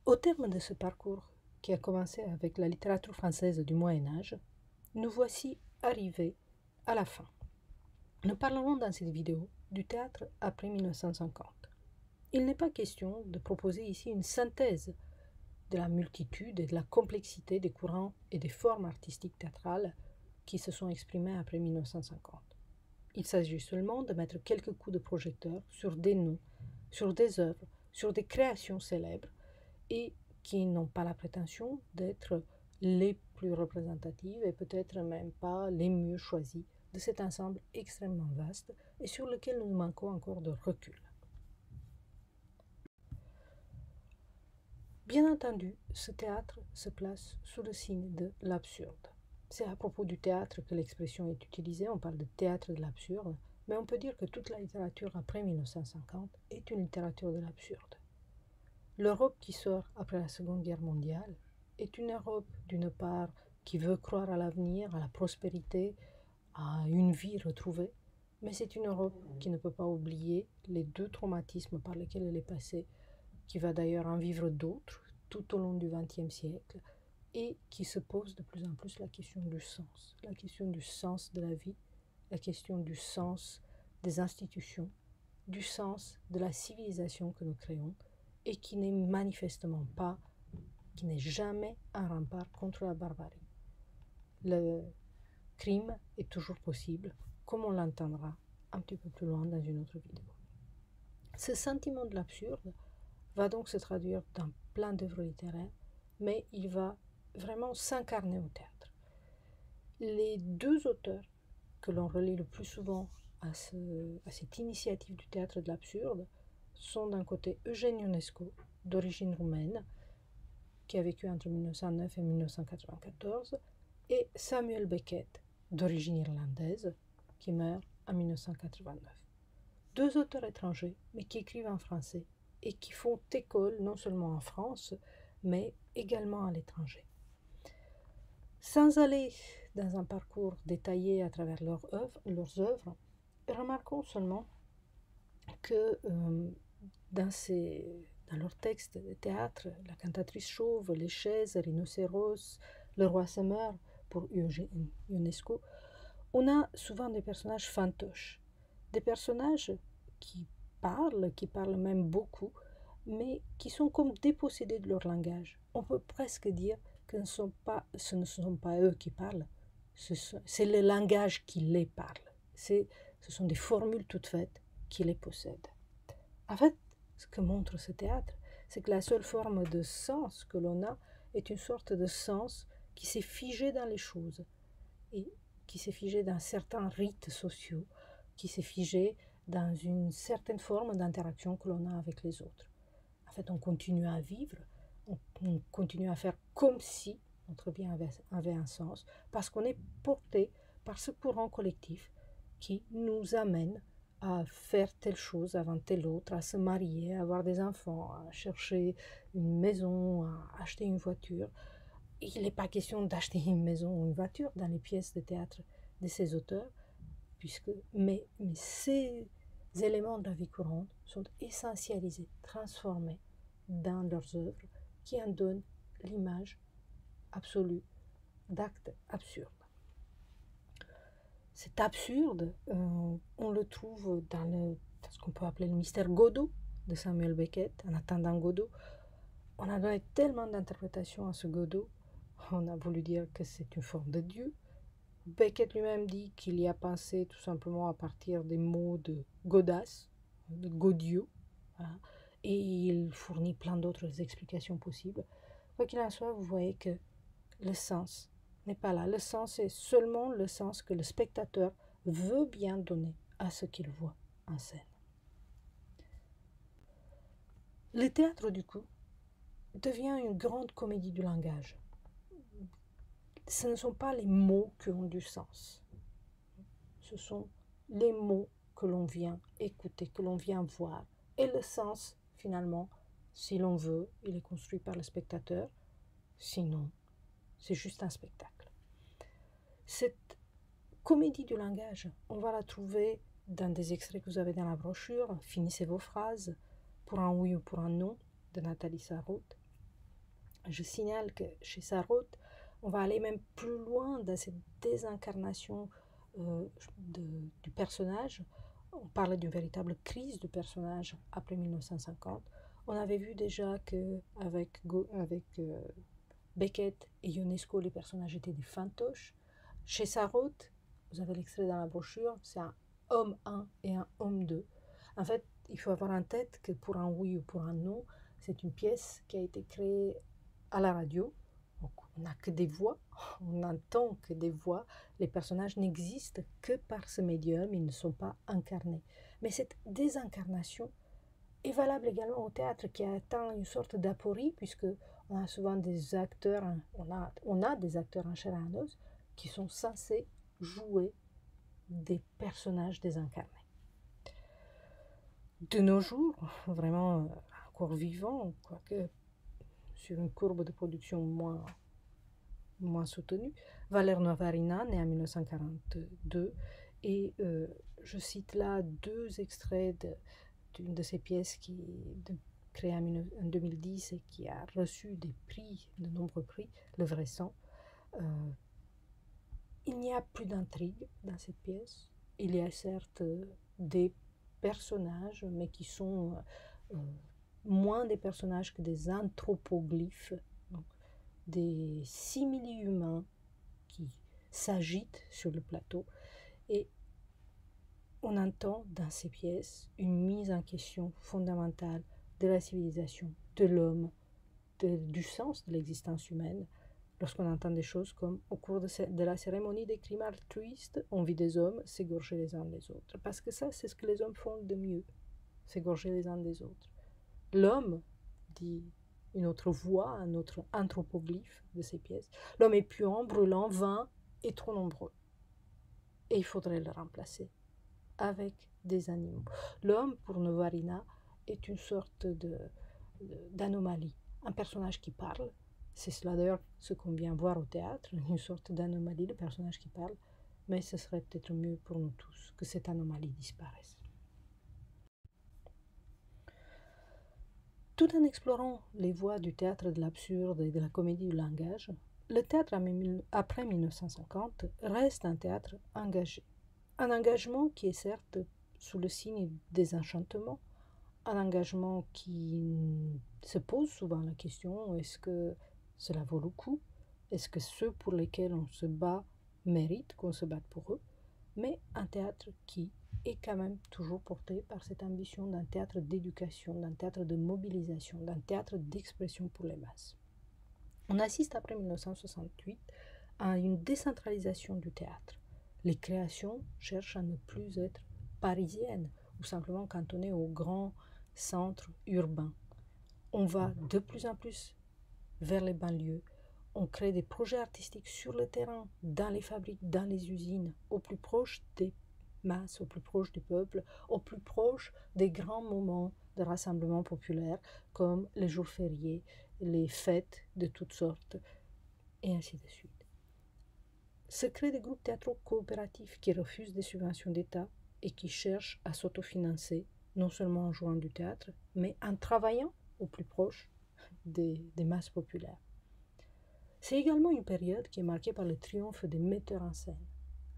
Au terme de ce parcours, qui a commencé avec la littérature française du Moyen Âge, nous voici arrivés à la fin. Nous parlerons dans cette vidéo du théâtre après 1950. Il n'est pas question de proposer ici une synthèse de la multitude et de la complexité des courants et des formes artistiques théâtrales qui se sont exprimées après 1950. Il s'agit seulement de mettre quelques coups de projecteur sur des noms, sur des œuvres, sur des créations célèbres et qui n'ont pas la prétention d'être les plus représentatives et peut-être même pas les mieux choisies de cet ensemble extrêmement vaste et sur lequel nous manquons encore de recul. Bien entendu, ce théâtre se place sous le signe de l'absurde. C'est à propos du théâtre que l'expression est utilisée, on parle de théâtre de l'absurde, mais on peut dire que toute la littérature après 1950 est une littérature de l'absurde. L'Europe qui sort après la Seconde Guerre mondiale est une Europe, d'une part, qui veut croire à l'avenir, à la prospérité, à une vie retrouvée, mais c'est une Europe qui ne peut pas oublier les deux traumatismes par lesquels elle est passée, qui va d'ailleurs en vivre d'autres tout au long du XXe siècle, et qui se pose de plus en plus la question du sens de la vie, la question du sens des institutions, du sens de la civilisation que nous créons, et qui n'est manifestement pas, qui n'est jamais un rempart contre la barbarie. Le crime est toujours possible, comme on l'entendra un petit peu plus loin dans une autre vidéo. Ce sentiment de l'absurde va donc se traduire dans plein d'œuvres littéraires, mais il va vraiment s'incarner au théâtre. Les deux auteurs que l'on relie le plus souvent à cette initiative du théâtre de l'absurde sont d'un côté Eugène Ionesco, d'origine roumaine, qui a vécu entre 1909 et 1994, et Samuel Beckett, d'origine irlandaise, qui meurt en 1989. Deux auteurs étrangers, mais qui écrivent en français et qui font école non seulement en France, mais également à l'étranger. Sans aller dans un parcours détaillé à travers leurs œuvres, remarquons seulement que dans leurs textes de théâtre, La cantatrice chauve, Les chaises, Rhinocéros, Le roi se meurt, pour Ionesco, on a souvent des personnages fantoches, des personnages qui parlent même beaucoup, mais qui sont comme dépossédés de leur langage. On peut presque dire que ce ne sont pas eux qui parlent, c'est le langage qui les parle. Ce sont des formules toutes faites qui les possèdent. En fait, ce que montre ce théâtre, c'est que la seule forme de sens que l'on a est une sorte de sens qui s'est figé dans les choses et qui s'est figé dans certains rites sociaux, qui s'est figé dans une certaine forme d'interaction que l'on a avec les autres. En fait, on continue à vivre, on continue à faire comme si notre vie avait un sens, parce qu'on est porté par ce courant collectif qui nous amène à faire telle chose avant telle autre, à se marier, à avoir des enfants, à chercher une maison, à acheter une voiture. Et il n'est pas question d'acheter une maison ou une voiture dans les pièces de théâtre de ces auteurs, mais ces éléments de la vie courante sont essentialisés, transformés dans leurs œuvres qui en donnent l'image absolue d'actes absurdes. Cet absurde, on le trouve dans ce qu'on peut appeler le mystère Godot de Samuel Beckett, en attendant Godot. On a donné tellement d'interprétations à ce Godot, on a voulu dire que c'est une forme de Dieu. Beckett lui-même dit qu'il y a pensé tout simplement à partir des mots de Godas, de Godieu, hein, et il fournit plein d'autres explications possibles. Quoi qu'il en soit, vous voyez que le sens n'est pas là. Le sens est seulement le sens que le spectateur veut bien donner à ce qu'il voit en scène. Le théâtre, du coup, devient une grande comédie du langage. Ce ne sont pas les mots qui ont du sens. Ce sont les mots que l'on vient écouter, que l'on vient voir. Et le sens, finalement, si l'on veut, il est construit par le spectateur. Sinon, c'est juste un spectacle. Cette comédie du langage, on va la trouver dans des extraits que vous avez dans la brochure. Finissez vos phrases, pour un oui ou pour un non, de Nathalie Sarraute. Je signale que chez Sarraute, on va aller même plus loin dans cette désincarnation du personnage. On parle d'une véritable crise du personnage après 1950. On avait vu déjà qu'avec Beckett et Ionesco, les personnages étaient des fantoches. Chez Sarraute, vous avez l'extrait dans la brochure, c'est un homme 1 et un homme 2. En fait, il faut avoir en tête que pour un oui ou pour un non, c'est une pièce qui a été créée à la radio. Donc, on n'a que des voix, on n'entend que des voix. Les personnages n'existent que par ce médium, ils ne sont pas incarnés. Mais cette désincarnation est valable également au théâtre qui a atteint une sorte d'aporie, puisque on a souvent des acteurs, on a des acteurs en chair et en os qui sont censés jouer des personnages désincarnés. De nos jours, vraiment encore vivant, quoique sur une courbe de production moins soutenue, Valère Novarina, né en 1942, et je cite là deux extraits d'une de ses pièces créée en 2010 et qui a reçu de nombreux prix, Le Vrai Sang. Il n'y a plus d'intrigue dans cette pièce. Il y a certes des personnages, mais qui sont moins des personnages que des anthropoglyphes, donc des simili-humains qui s'agitent sur le plateau. Et on entend dans ces pièces une mise en question fondamentale de la civilisation, de l'homme, du sens de l'existence humaine. Lorsqu'on entend des choses comme au cours de la cérémonie des crimes altruistes, on vit des hommes s'égorger les uns des autres. Parce que ça, c'est ce que les hommes font de mieux, s'égorger les uns des autres. L'homme, dit une autre voix, un autre anthropoglyphe de ces pièces, l'homme est puant, brûlant, vain et trop nombreux. Et il faudrait le remplacer avec des animaux. L'homme, pour Novarina, est une sorte d'anomalie, un personnage qui parle. C'est cela d'ailleurs ce qu'on vient voir au théâtre, une sorte d'anomalie, le personnage qui parle, mais ce serait peut-être mieux pour nous tous que cette anomalie disparaisse. Tout en explorant les voies du théâtre de l'absurde et de la comédie du langage, le théâtre après 1950 reste un théâtre engagé. Un engagement qui est certes sous le signe du désenchantement, un engagement qui se pose souvent la question, est-ce que cela vaut le coup? Est-ce que ceux pour lesquels on se bat méritent qu'on se batte pour eux? Mais un théâtre qui est quand même toujours porté par cette ambition d'un théâtre d'éducation, d'un théâtre de mobilisation, d'un théâtre d'expression pour les masses. On assiste après 1968 à une décentralisation du théâtre. Les créations cherchent à ne plus être parisiennes ou simplement cantonnées aux grands centres urbains. On va de plus en plus vers les banlieues. On crée des projets artistiques sur le terrain, dans les fabriques, dans les usines, au plus proche des masses, au plus proche du peuple, au plus proche des grands moments de rassemblement populaire comme les jours fériés, les fêtes de toutes sortes, et ainsi de suite. Se créent des groupes théâtraux coopératifs qui refusent des subventions d'État et qui cherchent à s'autofinancer, non seulement en jouant du théâtre, mais en travaillant au plus proche des masses populaires. C'est également une période qui est marquée par le triomphe des metteurs en scène.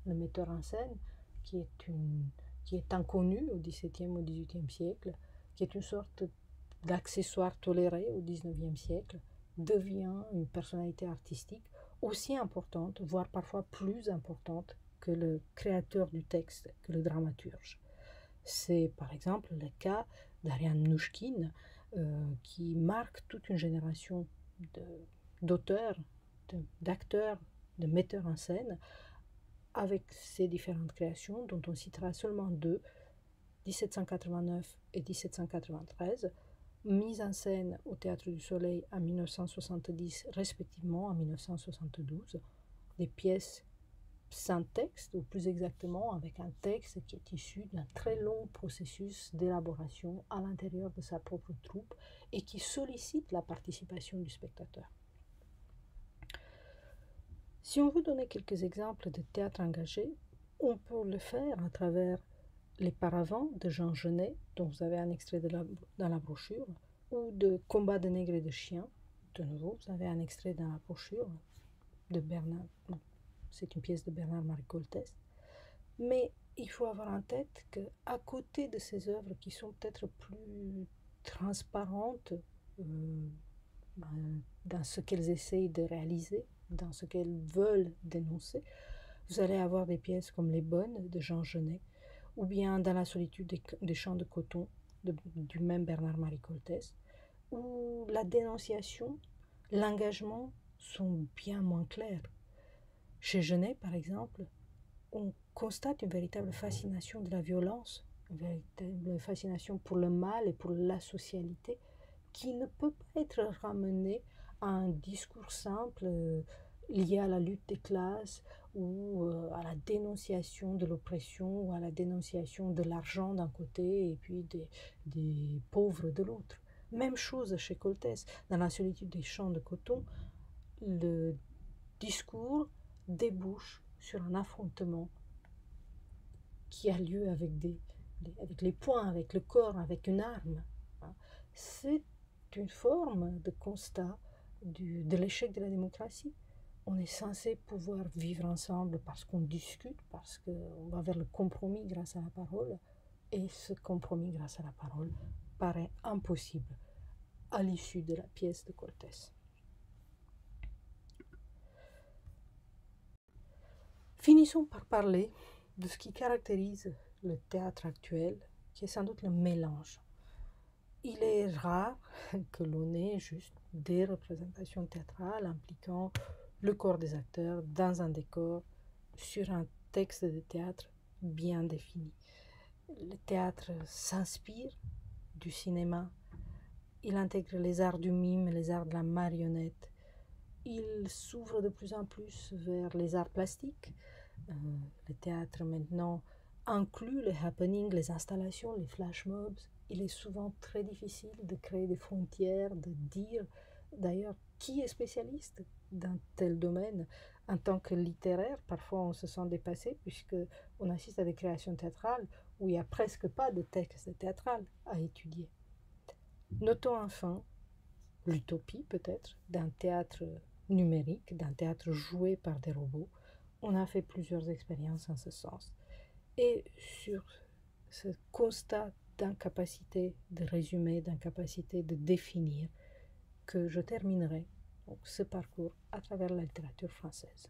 Le metteur en scène, qui est inconnu au XVIIe, au XVIIIe siècle, qui est une sorte d'accessoire toléré au XIXe siècle, devient une personnalité artistique aussi importante, voire parfois plus importante que le créateur du texte, que le dramaturge. C'est par exemple le cas d'Ariane Mnouchkine, qui marque toute une génération d'auteurs, d'acteurs, de metteurs en scène, avec ses différentes créations, dont on citera seulement deux, 1789 et 1793, mises en scène au Théâtre du Soleil en 1970, respectivement en 1972, des pièces sans texte, ou plus exactement avec un texte qui est issu d'un très long processus d'élaboration à l'intérieur de sa propre troupe et qui sollicite la participation du spectateur. Si on veut donner quelques exemples de théâtre engagé, on peut le faire à travers Les Paravents de Jean Genet, dont vous avez un extrait dans la brochure, ou de Combats de nègres et de chiens de nouveau, vous avez un extrait dans la brochure de Bernard, non, c'est une pièce de Bernard-Marie Coltès, mais il faut avoir en tête qu'à côté de ces œuvres qui sont peut-être plus transparentes dans ce qu'elles essayent de réaliser, dans ce qu'elles veulent dénoncer, vous allez avoir des pièces comme Les Bonnes de Jean Genet, ou bien Dans la solitude des champs de coton du même Bernard-Marie Coltès, où la dénonciation, l'engagement sont bien moins clairs. Chez Genet, par exemple, on constate une véritable fascination de la violence, une véritable fascination pour le mal et pour l'asocialité, qui ne peut pas être ramenée à un discours simple lié à la lutte des classes ou à la dénonciation de l'oppression ou à la dénonciation de l'argent d'un côté et puis des pauvres de l'autre. Même chose chez Coltès. Dans la solitude des champs de coton, le discours débouche sur un affrontement qui a lieu avec avec les poings, avec le corps, avec une arme. C'est une forme de constat de l'échec de la démocratie. On est censé pouvoir vivre ensemble parce qu'on discute, parce qu'on va vers le compromis grâce à la parole, et ce compromis grâce à la parole paraît impossible à l'issue de la pièce de Coltès. Finissons par parler de ce qui caractérise le théâtre actuel, qui est sans doute le mélange. Il est rare que l'on ait juste des représentations théâtrales impliquant le corps des acteurs dans un décor sur un texte de théâtre bien défini. Le théâtre s'inspire du cinéma, il intègre les arts du mime, les arts de la marionnette, il s'ouvre de plus en plus vers les arts plastiques. Le théâtre maintenant inclut les happenings, les installations, les flash mobs. Il est souvent très difficile de créer des frontières, de dire d'ailleurs qui est spécialiste dans tel domaine. En tant que littéraire, parfois on se sent dépassé puisqu'on assiste à des créations théâtrales où il n'y a presque pas de texte théâtral à étudier. Notons enfin l'utopie peut-être d'un théâtre numérique, d'un théâtre joué par des robots. On a fait plusieurs expériences en ce sens. Et sur ce constat d'incapacité de résumer, d'incapacité de définir, que je terminerai donc, ce parcours à travers la littérature française.